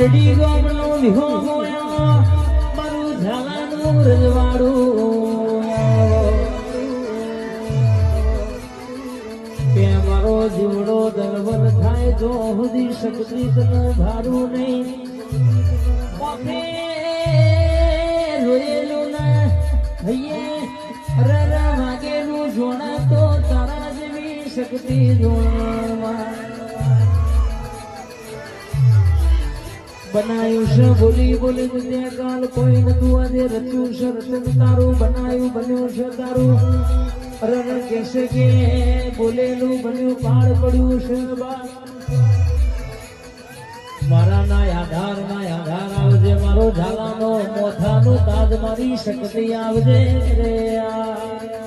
આંબડી ગામનો વિહો હોયા મારું ઝાલાનું રજવાડું કે મારો જીવડો દરવલ થાય જો સુધી શક્તિ તનું ભારું નહીં ઓફે રોયેલું ના હૈયે રર વાગેલું જોણા તો તારા જેવી શક્તિ જોવા બનાયું છે બોલી બોલી દુનિયા કાલ કોઈ નતું આજે રચ્યું છે રચન તારું બનાયું બન્યું છે તારું રર કેસે કે બોલેલું બન્યું પાડ પડ્યું છે મારા ના આધાર આવજે મારો ઝાલાનો મોથાનો તાજ મારી શક્તિ આવજે રે